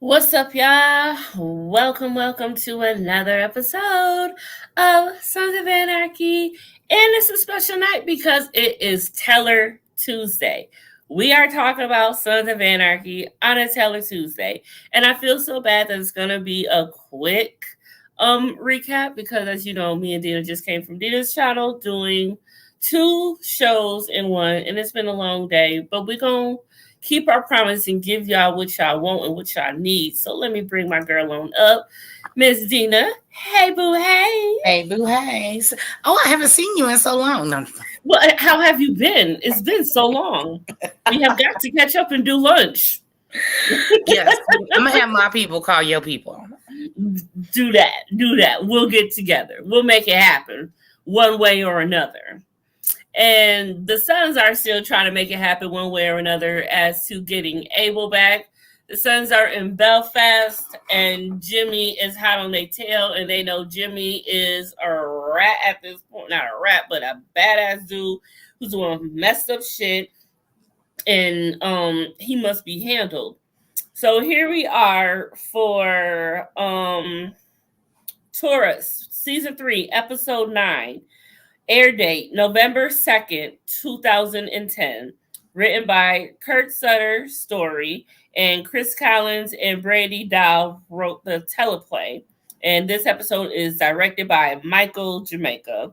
What's up, y'all? Welcome to another episode of Sons of Anarchy. And it's a special night because it is Teller Tuesday. We are talking about Sons of Anarchy on a Teller Tuesday. And I feel so bad that it's going to be a quick recap because, as you know, me and Dina just came from Dina's channel doing two shows in one. And it's been a long day, but we're going to keep our promise and give y'all what y'all want and what y'all need. So let me bring my girl on up. Miss Dina. Hey, boo, hey. Hey, boo, hey. Oh, I haven't seen you in so long. No. Well, how have you been? It's been so long. We have got to catch up and do lunch. Yes, I'm going to have my people call your people. Do that. We'll get together. We'll make it happen one way or another. And the Suns are still trying to make it happen one way or another as to getting Abel back. The Suns are in Belfast, and Jimmy is hot on their tail, and they know Jimmy is a rat at this point. Not a rat, but a badass dude who's doing messed up shit, and he must be handled. So here we are for Turas, Season 3, Episode 9. Air date November 2nd, 2010. Written by Kurt Sutter Story, and Chris Collins and Brady Dow wrote the teleplay. And this episode is directed by Michael Jamaica.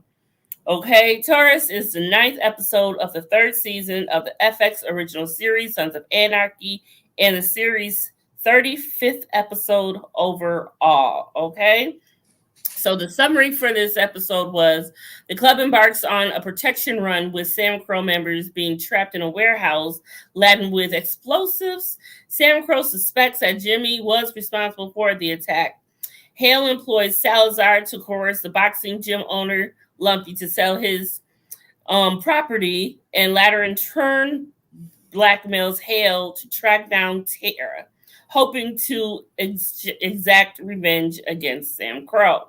Okay, Taurus is the 9th episode of the 3rd season of the FX original series, Sons of Anarchy, and the series' 35th episode overall. Okay. So the summary for this episode was the club embarks on a protection run with Sam Crow members being trapped in a warehouse laden with explosives. Sam Crow suspects that Jimmy was responsible for the attack. Hale employs Salazar to coerce the boxing gym owner, Lumpy, to sell his property, and latter in turn blackmails Hale to track down Tara, hoping to exact revenge against Sam Crow.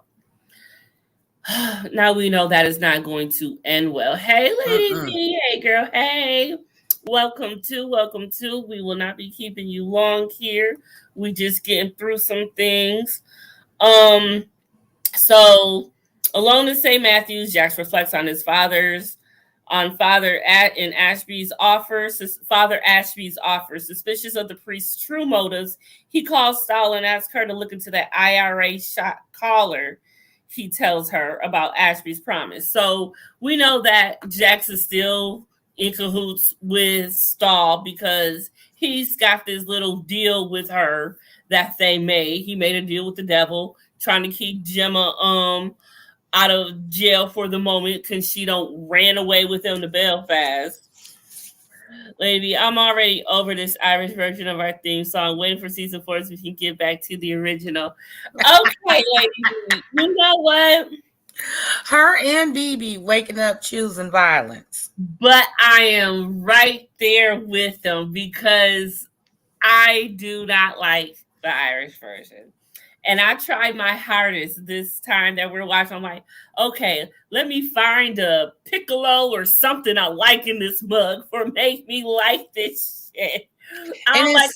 Now we know that is not going to end well. Hey, lady D. Hey, girl. Hey. Welcome to. We will not be keeping you long here. We just getting through some things. So alone in St. Matthews, Jax reflects on his Father Ashby's offer. Father Ashby's offer. Suspicious of the priest's true motives, he calls Stahl and asks her to look into that IRA shot caller he tells her about Ashby's promise. So we know that Jax is still in cahoots with Stahl because he's got this little deal with her that they made. He made a deal with the devil, trying to keep Gemma out of jail for the moment because she don't ran away with him to Belfast. Lady, I'm already over this Irish version of our theme song, waiting for season 4 so we can get back to the original. Okay, lady, you know what? Her and BB waking up choosing violence. But I am right there with them because I do not like the Irish version. And I tried my hardest this time that we're watching. I'm like, okay, let me find a piccolo or something I like in this mug for make me like this shit. I don't like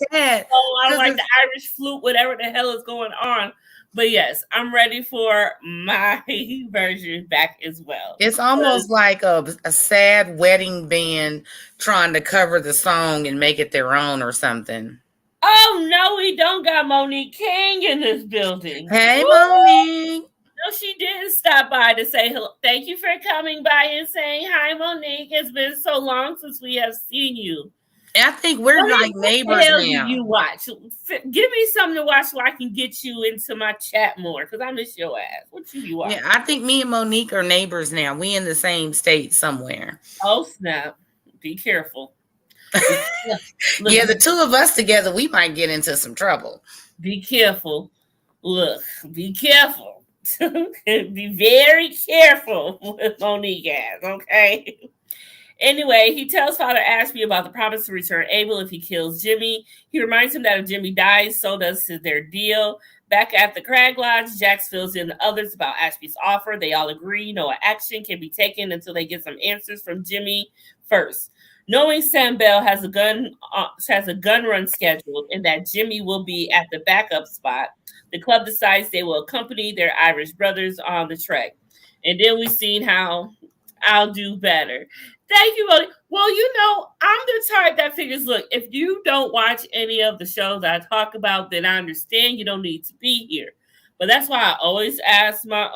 the Irish flute, whatever the hell is going on. But yes, I'm ready for my version back as well. It's almost like a sad wedding band trying to cover the song and make it their own or something. Oh, no, we don't got Monique King in this building. Hey, Woo! Monique. No, she didn't stop by to say hello. Thank you for coming by and saying hi, Monique. It's been so long since we have seen you. I think we're like neighbors now. What the hell do you watch? Give me something to watch so I can get you into my chat more because I miss your ass. What you watch? Yeah, I think me and Monique are neighbors now. We in the same state somewhere. Oh, snap. Be careful. Yeah, the two of us together, we might get into some trouble. Be careful. Look, be careful. Be very careful with Monique ass, okay? Anyway, he tells Father Ashby about the promise to return Abel if he kills Jimmy. He reminds him that if Jimmy dies, so does their deal. Back at the Crag Lodge, Jax fills in the others about Ashby's offer. They all agree no action can be taken until they get some answers from Jimmy first. Knowing Sam Bell has a gun run scheduled and that Jimmy will be at the backup spot, the club decides they will accompany their Irish brothers on the trek. And then we seen how I'll do better. Thank you, Molly. Well, I'm the type that figures, look, if you don't watch any of the shows I talk about, then I understand you don't need to be here. But that's why I always ask my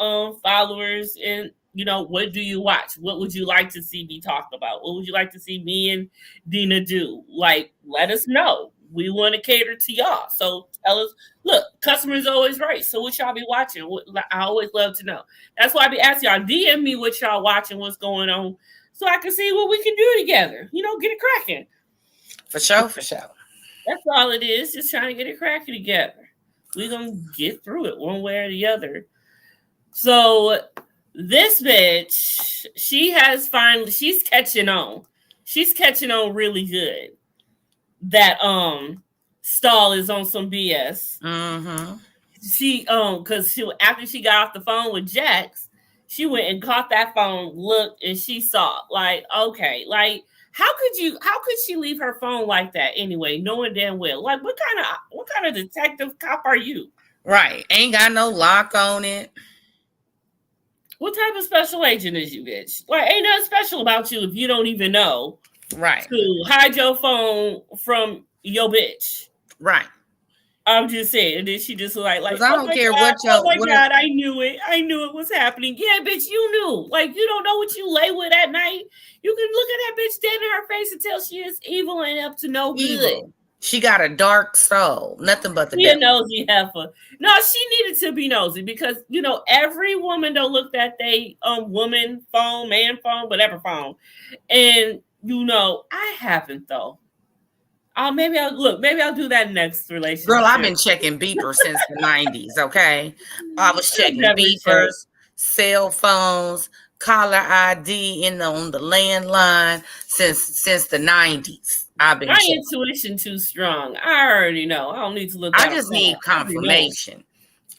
followers, and what do you watch? What would you like to see me talk about? What would you like to see me and Dina do? Like, let us know. We want to cater to y'all. So tell us, look, customers always right. So what y'all be watching? I always love to know. That's why I be asking y'all, DM me what y'all watching, what's going on, so I can see what we can do together. Get it cracking. For sure. That's all it is. Just trying to get it cracking together. We're going to get through it one way or the other. So this bitch, she's catching on. She's catching on really good. That Stahl is on some BS. Mm-hmm. She because after she got off the phone with Jax, she went and caught that phone, looked, and she saw, like, okay, like, how could she leave her phone like that anyway, knowing damn well, like, what kind of detective cop are you? Right. Ain't got no lock on it. What type of special agent is you, bitch? Like, ain't nothing special about you if you don't even know right to hide your phone from your bitch. Right. I'm just saying. And then she just like I don't care God, what your. Oh my God, I knew it. I knew it was happening. Yeah, bitch, you knew. Like, you don't know what you lay with at night. You can look at that bitch dead in her face and tell she is evil and up to no good. She got a dark soul. Nothing but the She devil. a nosy heifer. No, she needed to be nosy because every woman don't look at they woman phone, man phone, whatever phone. And I haven't though. Maybe I'll do that next relationship. Girl, I've been checking beepers since the 90s, okay? I was checking beepers, cell phones, caller ID on the landline since the 90s. I've been My intuition too strong. I already know. I don't need to look. I just need confirmation.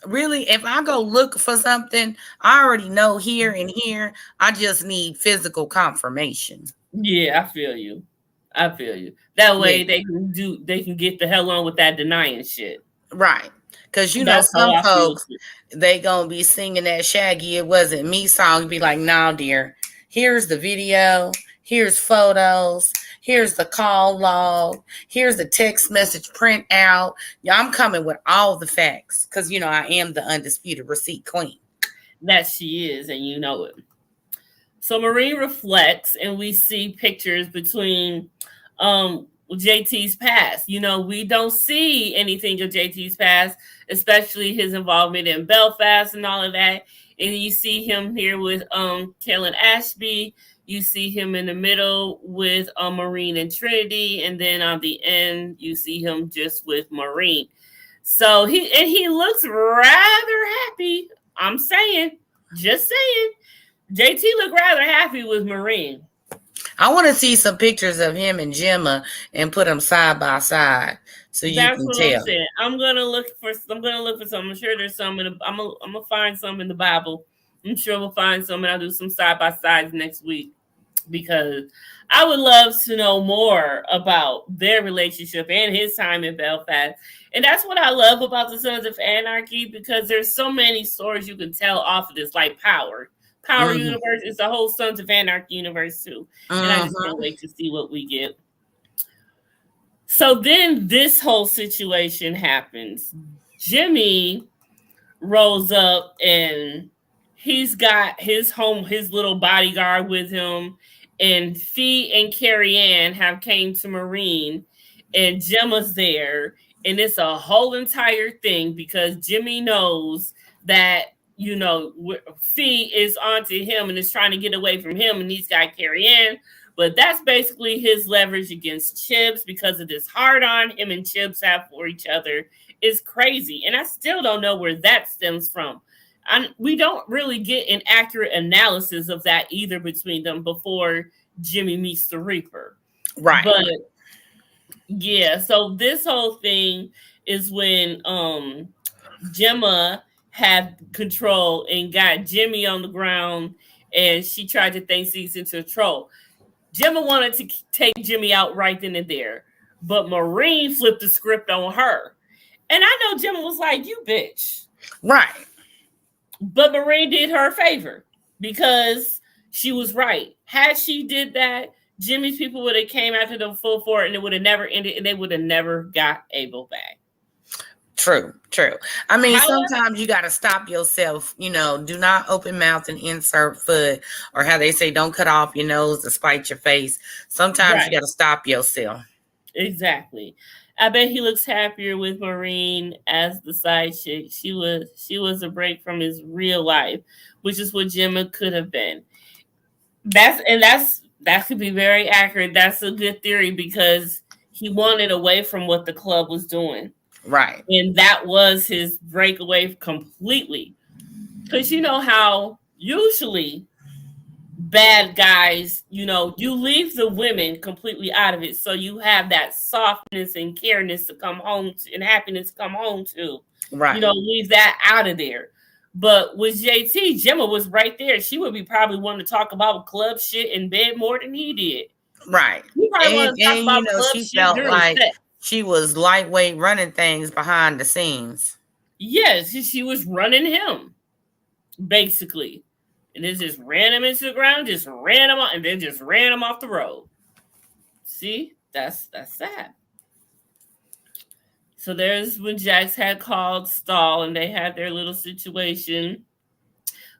Really, if I go look for something, I already know here and here. I just need physical confirmation. Yeah, I feel you. That way they can get the hell on with that denying shit. Right. Because some folks, they gonna be singing that Shaggy It Wasn't Me song, be like, nah, dear, here's the video, here's photos, here's the call log, here's the text message print out. Yeah, I'm coming with all the facts because I am the undisputed receipt queen. That she is, and you know it. So Maureen reflects, and we see pictures between JT's past. We don't see anything of JT's past, especially his involvement in Belfast and all of that. And you see him here with Kellen Ashby. You see him in the middle with Maureen and Trinity, and then on the end you see him just with Maureen. So he looks rather happy. I'm saying, just saying. JT looked rather happy with Maureen. I want to see some pictures of him and Gemma and put them side by side so you can tell. I'm saying. I'm gonna look for some. I'm sure there's some I'm gonna find some in the Bible. I'm sure we'll find some, and I'll do some side by sides next week because I would love to know more about their relationship and his time in Belfast. And that's what I love about the Sons of Anarchy, because there's so many stories you can tell off of this, like Power universe. It's the whole Sons of Anarchy universe too. And I just can't wait to see what we get. So then this whole situation happens. Jimmy rolls up and he's got his little bodyguard with him, and Fee and Carrie Ann have came to Maureen, and Gemma's there, and it's a whole entire thing because Jimmy knows that Fee is onto him and is trying to get away from him, and he's got Carrie Ann. But that's basically his leverage against Chips because of this hard-on him and Chips have for each other is crazy. And I still don't know where that stems from. We don't really get an accurate analysis of that either between them before Jimmy meets the Reaper. Right. But yeah, so this whole thing is when Gemma had control and got Jimmy on the ground, and she tried to think things into control. Gemma wanted to take Jimmy out right then and there, but Maureen flipped the script on her. And I know Gemma was like, you bitch. Right. But Maureen did her a favor because she was right. Had she did that, Jimmy's people would have came after them full for it, and it would have never ended, and they would have never got Abel back. True. I mean, sometimes you got to stop yourself. You know, do not open mouth and insert foot, or how they say, don't cut off your nose to spite your face. Sometimes you got to stop yourself. Exactly. I bet he looks happier with Maureen as the side chick. She was a break from his real life, which is what Gemma could have been. That could be very accurate. That's a good theory because he wanted away from what the club was doing. Right. And that was his breakaway completely. Because you know how usually bad guys, you know, you leave the women completely out of it. So you have that softness and careness to come home to, and happiness to come home to. Right. You know, leave that out of there. But with JT, Gemma was right there. She would be probably wanting to talk about club shit in bed more than he did. Right. He probably wanted to talk about club she shit felt like sex. She was lightweight running things behind the scenes. Yes, she was running him, basically. And then just ran him into the ground, just ran him off, and then just ran him off the road. See? That's sad. So there's when Jax had called Stall and they had their little situation.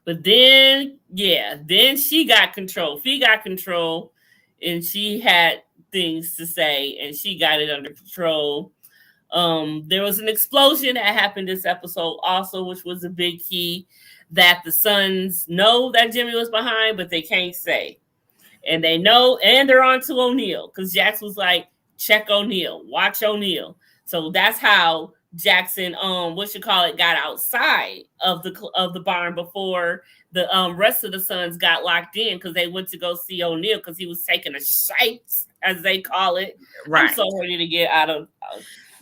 But then, then she got control. Fee got control, and she had things to say, and she got it under control. There was an explosion that happened this episode also, which was a big key that the Sons know that Jimmy was behind, but they can't say. And they know, and they're on to O'Neal, because Jax was like, check O'Neal, watch O'Neal. So that's how Jackson, got outside of the barn before the rest of the Sons got locked in, because they went to go see O'Neal because he was taking a shite, as they call it. Right. I'm so ready to get out of.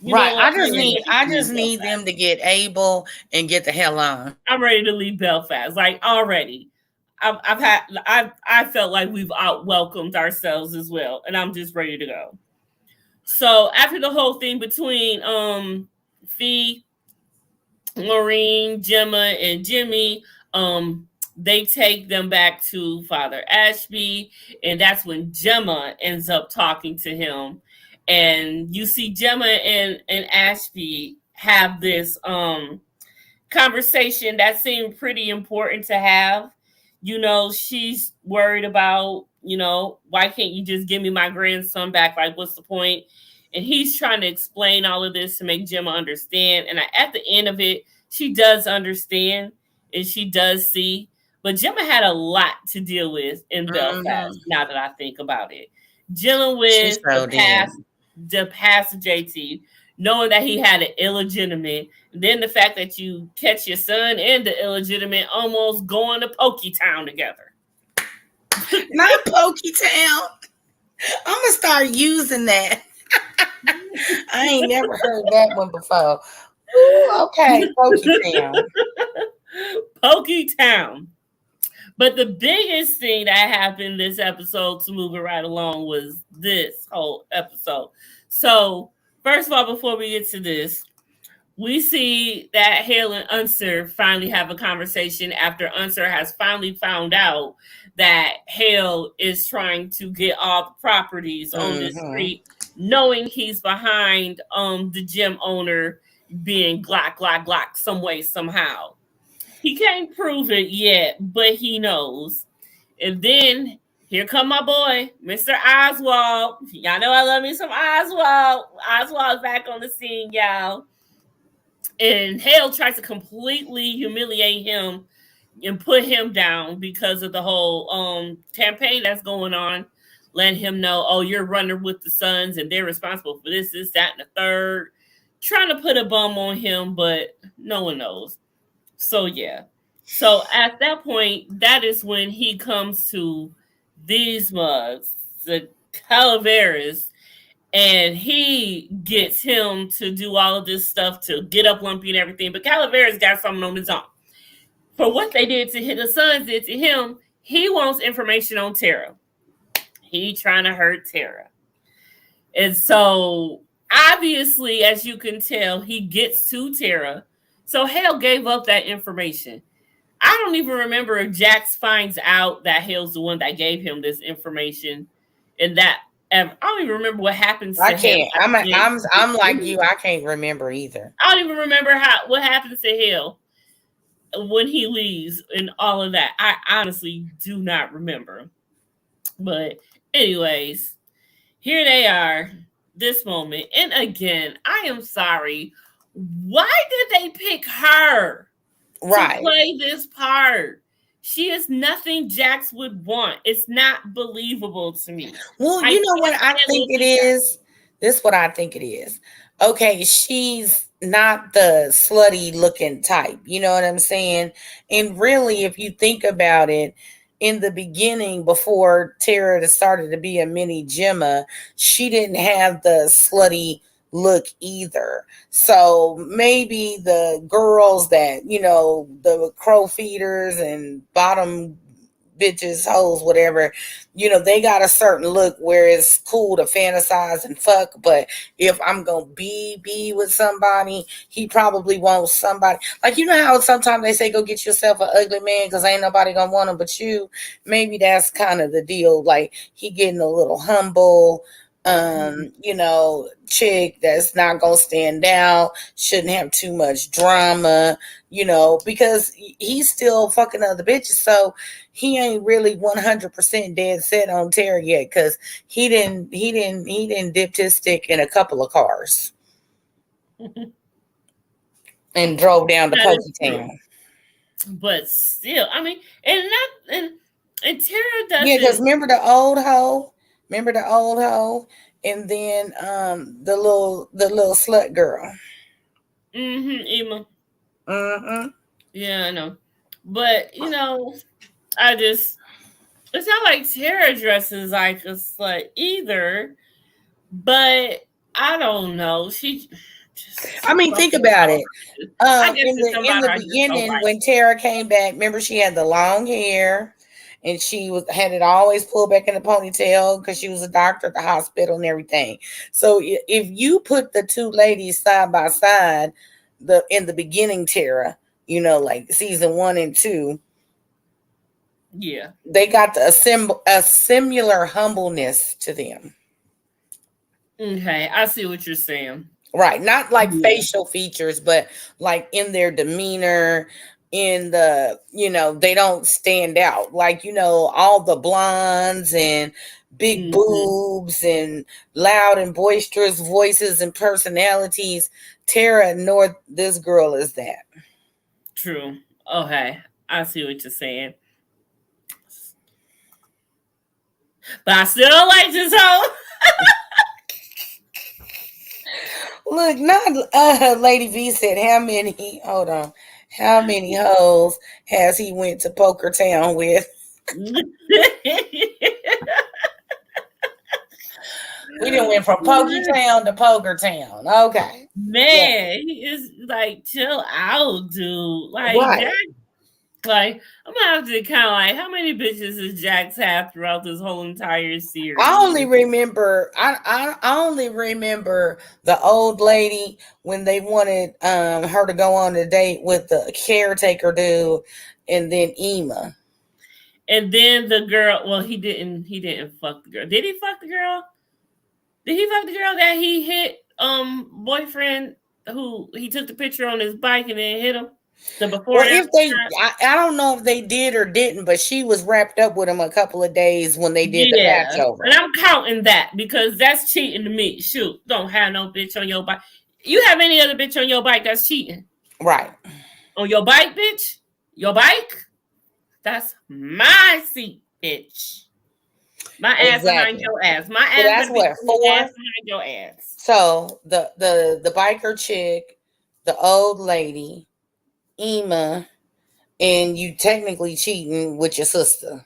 Right. I just need them to get Abel and get the hell on. I'm ready to leave Belfast. Like already. I felt like we've out-welcomed ourselves as well, and I'm just ready to go. So after the whole thing between Fee, Maureen, Gemma, and Jimmy, they take them back to Father Ashby, and that's when Gemma ends up talking to him. And you see Gemma and Ashby have this conversation that seemed pretty important to have. You know, she's worried about, you know, why can't you just give me my grandson back? Like, what's the point? And he's trying to explain all of this to make Gemma understand. And at the end of it, she does understand and she does see. But Gemma had a lot to deal with in Belfast, now that I think about it. Dealing with the past of JT, knowing that he had an illegitimate, then the fact that you catch your son and the illegitimate almost going to Pokey Town together. Not Pokey Town. I'm going to start using that. I ain't never heard that one before. Ooh, okay, Pokey Town. Pokey Town. But the biggest thing that happened this episode, to move it right along, was this whole episode. So, first of all, before we get to this, we see that Hale and Unser finally have a conversation after Unser has finally found out that Hale is trying to get all the properties on this street, knowing he's behind the gym owner being Glock some way, somehow. He can't prove it yet, but he knows. And then here come my boy, Mr. Oswald. Y'all know I love me some Oswald. Oswald's back on the scene, y'all. And Hale tries to completely humiliate him and put him down because of the whole campaign that's going on. Letting him know, oh, you're running with the Sons and they're responsible for this, that, and the third. Trying to put a bum on him, but no one knows. So, yeah. So, at that point, that is when he comes to these mugs, the Calaveras, and he gets him to do all of this stuff to get up Lumpy and everything. But Calaveras got something on his own. For what they did to him, the Sons did to him, he wants information on Tara. he trying to hurt Tara. And so, obviously, as you can tell, he gets to Tara. So, Hale gave up that information. I don't even remember if Jax finds out that Hale's the one that gave him this information. And that, I don't even remember what happens to I Hale. can't. I'm like you. I can't remember either. I don't even remember what happens to Hale when he leaves and all of that. I honestly do not remember. But anyways, here they are, this moment. And again, I am sorry. Why did they pick her to play this part? She is nothing Jax would want. It's not believable to me. Well, you know what I think it is? This is what I think it is. Okay, she's not the slutty looking type. You know what I'm saying? And really, if you think about it, in the beginning, before Tara started to be a mini Gemma, she didn't have the slutty look either. So maybe the girls that, you know, the crow feeders and bottom bitches, hoes, whatever, you know, they got a certain look where it's cool to fantasize and fuck. But if I'm gonna be with somebody, he probably wants somebody like, you know how sometimes they say go get yourself an ugly man because ain't nobody gonna want him but you. Maybe that's kind of the deal. Like he getting a little humble, you know, chick that's not gonna stand out, shouldn't have too much drama, you know, because he's still fucking other bitches. So he ain't really 100% dead set on Tara yet, because he didn't dip his stick in a couple of cars and drove down to Poketown. But still, I mean, and Tara doesn't. Yeah, because remember the old hoe? And then the little slut girl. Ema. Yeah, I know. But you know, it's not like Tara dresses like a slut either. But I don't know. I mean, think about it. In the beginning, when Tara came back, remember she had the long hair, and she had it always pulled back in a ponytail because she was a doctor at the hospital and everything. So if you put the two ladies side by side, in the beginning Tara, you know, like season 1 and 2, yeah, they got a similar humbleness to them. Okay, I see what you're saying. Right, not like facial features, but like in their demeanor, in the, you know, they don't stand out. Like, you know, all the blondes and big boobs and loud and boisterous voices and personalities. Tara nor this girl is that. True. Okay, I see what you're saying. But I still don't like this hoe. Look, not Lady V said how many hoes has he went to Poker Town with? We done went from Pokey Town to Poker Town. Okay. Man, he is like, chill out, dude. Like, Jax, like, I'm gonna have to count like how many bitches does Jax have throughout this whole entire series. I only remember the old lady when they wanted her to go on a date with the caretaker dude, and then Ema. And then the girl, well, he didn't fuck the girl. Did he fuck the girl? Did he fuck the girl that he hit boyfriend who he took the picture on his bike and then hit him? I don't know if they did or didn't, but she was wrapped up with him a couple of days when they did the Passover. And I'm counting that because that's cheating to me. Shoot, don't have no bitch on your bike. You have any other bitch on your bike that's cheating? Right. On your bike, bitch? Your bike? That's my seat, bitch. My ass behind your ass. My ass. So that's what, 4? Ass behind your ass. So the biker chick, the old lady, Ema, and you technically cheating with your sister.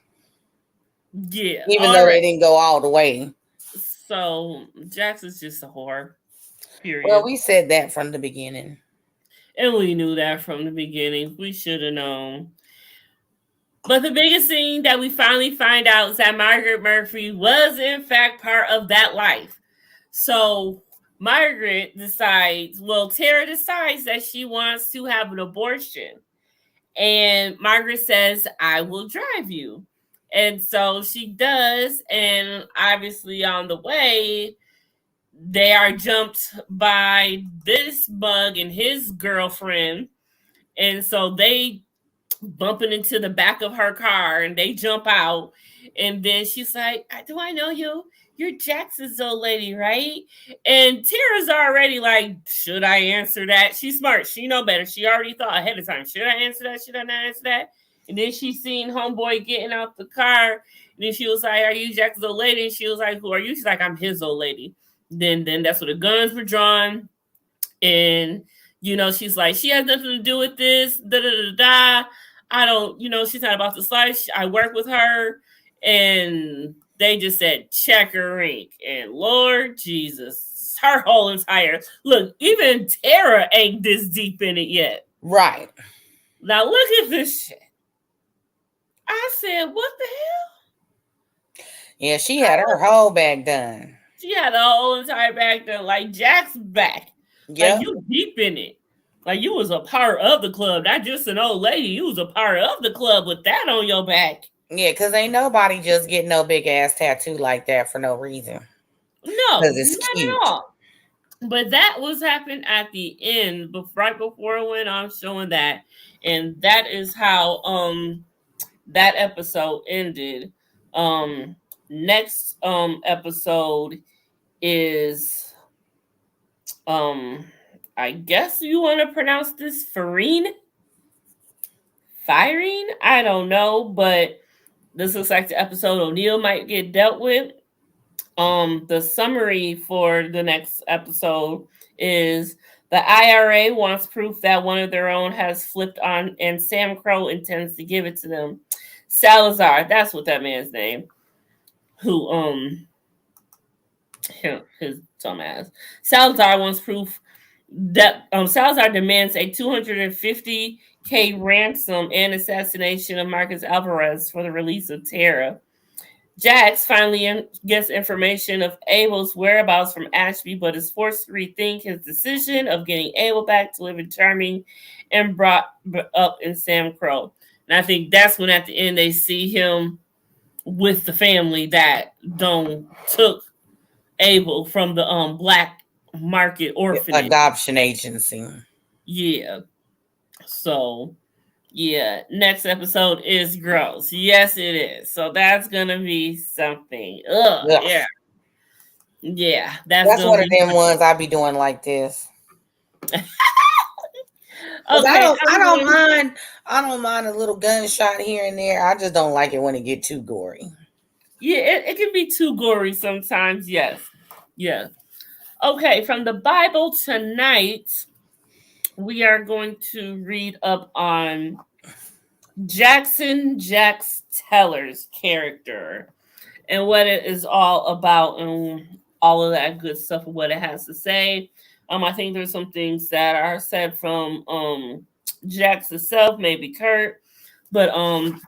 Yeah. Even though they didn't go all the way. So Jax is just a whore. Period. Well, we said that from the beginning. And we knew that from the beginning. We should have known. But the biggest thing that we finally find out is that Margaret Murphy was in fact part of that life. So Margaret decides, well, Tara decides that she wants to have an abortion. And Margaret says, I will drive you. And so she does. And obviously, on the way, they are jumped by this bug and his girlfriend. And so they bumping into the back of her car and they jump out. And then she's like, do I know you? You're Jackson's old lady, right? And Tara's already like, should I answer that? She's smart. She know better. She already thought ahead of time. Should I answer that? Should I not answer that? And then she seen homeboy getting out the car. And then she was like, are you Jackson's old lady? And she was like, who are you? She's like, I'm his old lady. Then that's when the guns were drawn. And, she's like, she has nothing to do with this. Da da da da. I don't, she's not about to slice. I work with her. And they just said, check her ink. And Lord Jesus, her whole entire look, even Tara ain't this deep in it yet. Right. Now look at this shit. I said, what the hell? Yeah, she had her whole bag done. She had the whole entire bag done, like Jack's back. Yeah. Like you deep in it. Like you was a part of the club, not just an old lady. You was a part of the club with that on your back. Yeah, because ain't nobody just get no big ass tattoo like that for no reason. No, not cute. At all. But that was happening at the end, right before it went on, showing that, and that is how that episode ended. Next episode is I guess you want to pronounce this Firing? I don't know, but this looks like the episode O'Neill might get dealt with. The summary for the next episode is the IRA wants proof that one of their own has flipped on, and Sam Crow intends to give it to them. Salazar, that's what that man's name. Who his dumbass. Salazar wants proof that Salazar demands a $250K ransom and assassination of Marcus Alvarez for the release of Tara. Jax finally gets information of Abel's whereabouts from Ashby, but is forced to rethink his decision of getting Abel back to live in Charming and brought up in Sam Crow. And I think that's when at the end they see him with the family that took Abel from the black market orphanage adoption agency. Yeah. So yeah, next episode is gross. Yes, it is. So that's gonna be something. Ugh. Yeah. Yeah. That's one of them ones I be doing like this. Okay. I don't mind a little gunshot here and there. I just don't like it when it get too gory. Yeah, it can be too gory sometimes. Yes. Yeah. Okay, from the Bible tonight, we are going to read up on Jax Teller's character and what it is all about and all of that good stuff and what it has to say. I think there's some things that are said from Jax itself, maybe Kurt, but I'm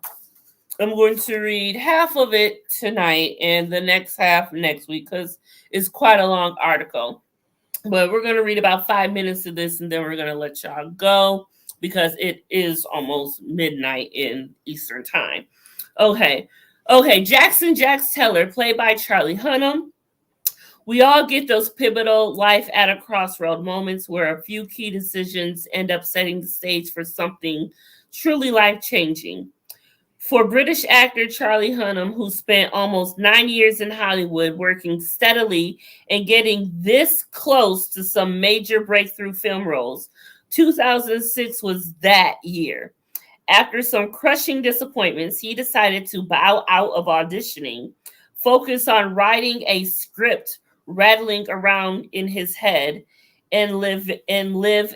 going to read half of it tonight and the next half next week because it's quite a long article. But we're going to read about 5 minutes of this and then we're going to let y'all go because it is almost midnight in Eastern time. Okay. Jax Teller, played by Charlie Hunnam. We all get those pivotal life at a crossroad moments where a few key decisions end up setting the stage for something truly life-changing. For British actor Charlie Hunnam, who spent almost 9 years in Hollywood working steadily and getting this close to some major breakthrough film roles, 2006 was that year. After some crushing disappointments, he decided to bow out of auditioning, focus on writing a script rattling around in his head, and live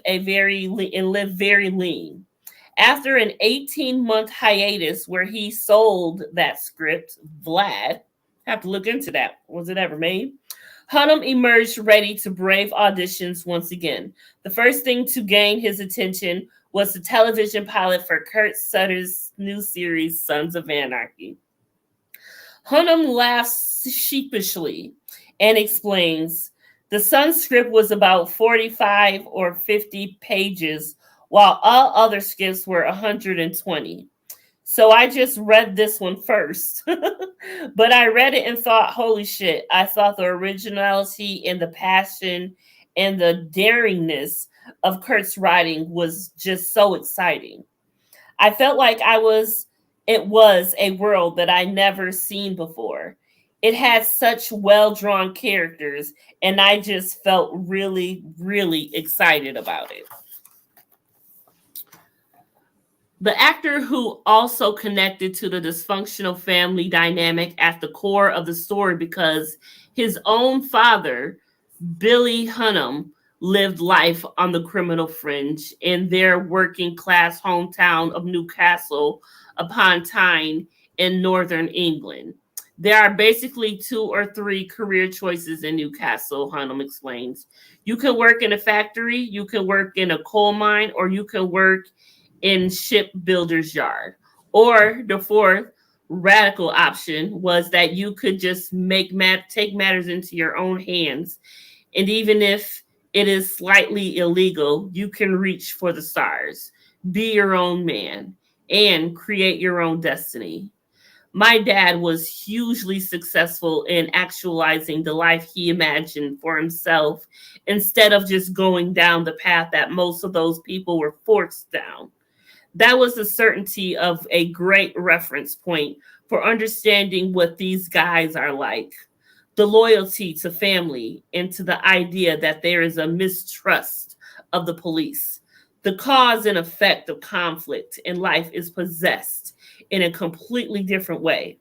very lean. After an 18-month hiatus where he sold that script, Vlad, have to look into that. Was it ever made? Hunnam emerged ready to brave auditions once again. The first thing to gain his attention was the television pilot for Kurt Sutter's new series, Sons of Anarchy. Hunnam laughs sheepishly and explains the Sun script was about 45 or 50 pages, while all other scripts were 120. So I just read this one first. But I read it and thought, holy shit, I thought the originality and the passion and the daringness of Kurt's writing was just so exciting. I felt like it was a world that I never seen before. It had such well-drawn characters, and I just felt really, really excited about it. The actor who also connected to the dysfunctional family dynamic at the core of the story because his own father, Billy Hunnam, lived life on the criminal fringe in their working class hometown of Newcastle upon Tyne in northern England. There are basically 2 or 3 career choices in Newcastle, Hunnam explains. You can work in a factory, you can work in a coal mine, or you can work in shipbuilder's yard. Or the fourth radical option was that you could just take matters into your own hands. And even if it is slightly illegal, you can reach for the stars, be your own man, and create your own destiny. My dad was hugely successful in actualizing the life he imagined for himself instead of just going down the path that most of those people were forced down. That was the certainty of a great reference point for understanding what these guys are like. The loyalty to family and to the idea that there is a mistrust of the police. The cause and effect of conflict in life is possessed in a completely different way.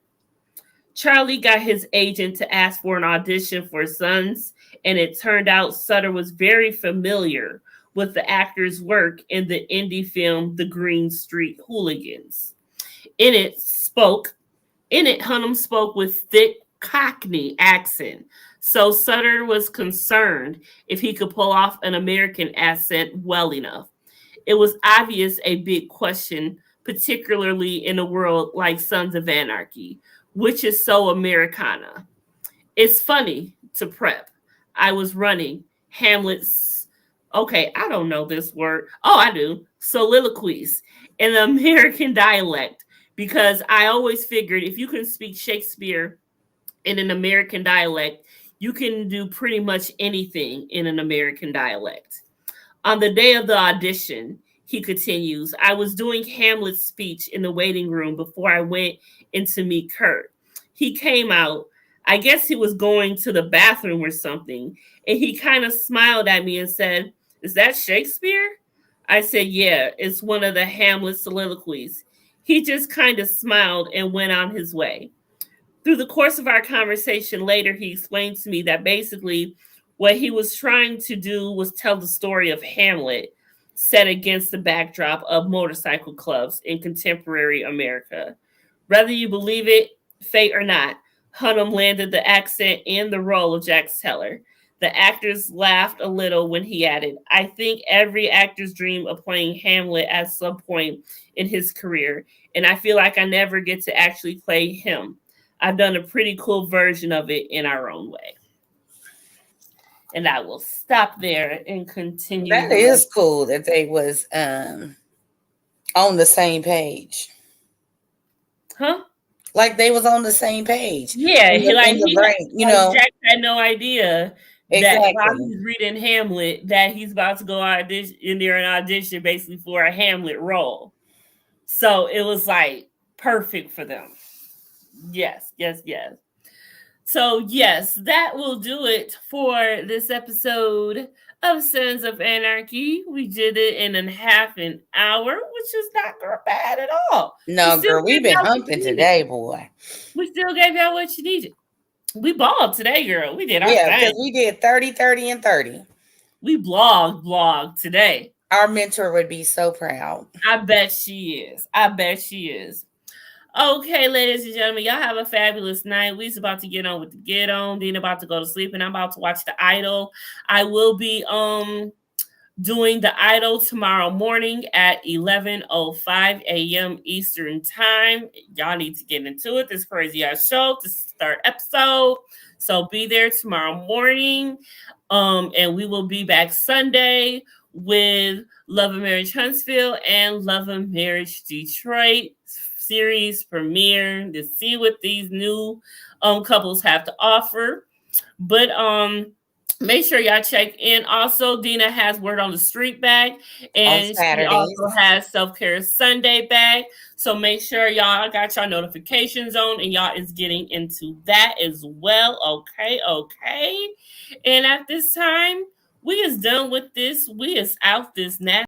Charlie got his agent to ask for an audition for Sons, and it turned out Sutter was very familiar with the actor's work in the indie film The Green Street Hooligans. In it, Hunnam spoke with thick Cockney accent, so Sutter was concerned if he could pull off an American accent well enough. It was obvious a big question, particularly in a world like Sons of Anarchy, which is so Americana. It's funny to prep. I was running Hamlet's, okay, I don't know this word. Oh, I do. Soliloquies in the American dialect, because I always figured if you can speak Shakespeare in an American dialect, you can do pretty much anything in an American dialect. On the day of the audition, he continues, I was doing Hamlet's speech in the waiting room before I went in to meet Kurt. He came out. I guess he was going to the bathroom or something. And he kind of smiled at me and said, is that Shakespeare? I said, yeah, it's one of the Hamlet soliloquies. He just kind of smiled and went on his way. Through the course of our conversation later, he explained to me that basically what he was trying to do was tell the story of Hamlet set against the backdrop of motorcycle clubs in contemporary America. Whether you believe it, fate or not, Hunnam landed the accent and the role of Jack Teller. The actors laughed a little when he added, I think every actor's dream of playing Hamlet at some point in his career, and I feel like I never get to actually play him. I've done a pretty cool version of it in our own way. And I will stop there and continue. That is cool that they was on the same page. Huh? Like they was on the same page. Yeah, Jack had no idea exactly. That while he's reading Hamlet, that he's about to go audition in there and audition basically for a Hamlet role. So it was like perfect for them. Yes. So yes, that will do it for this episode of Sons of Anarchy. We did it in a half an hour, which is not bad at all. No, girl, we've been humping today, boy. We still gave y'all what you needed. We balled today, girl. We did our thing. Because we did 30, 30, and 30. We blog today. Our mentor would be so proud. I bet she is. Okay, ladies and gentlemen, y'all have a fabulous night. We's about to get on with the get on. Dean about to go to sleep, and I'm about to watch The Idol. I will be doing the Idol tomorrow morning at 11:05 a.m. Eastern Time. Y'all need to get into it. This crazy ass show. This is the 3rd episode. So be there tomorrow morning. And we will be back Sunday with Love and Marriage Huntsville and Love and Marriage Detroit series premiere to see what these new couples have to offer. But make sure y'all check in. Also, Dina has Word on the Street back, and she also has Self Care Sunday back. So make sure y'all got your notifications on, and y'all is getting into that as well. Okay. And at this time, we is done with this. We is out this nasty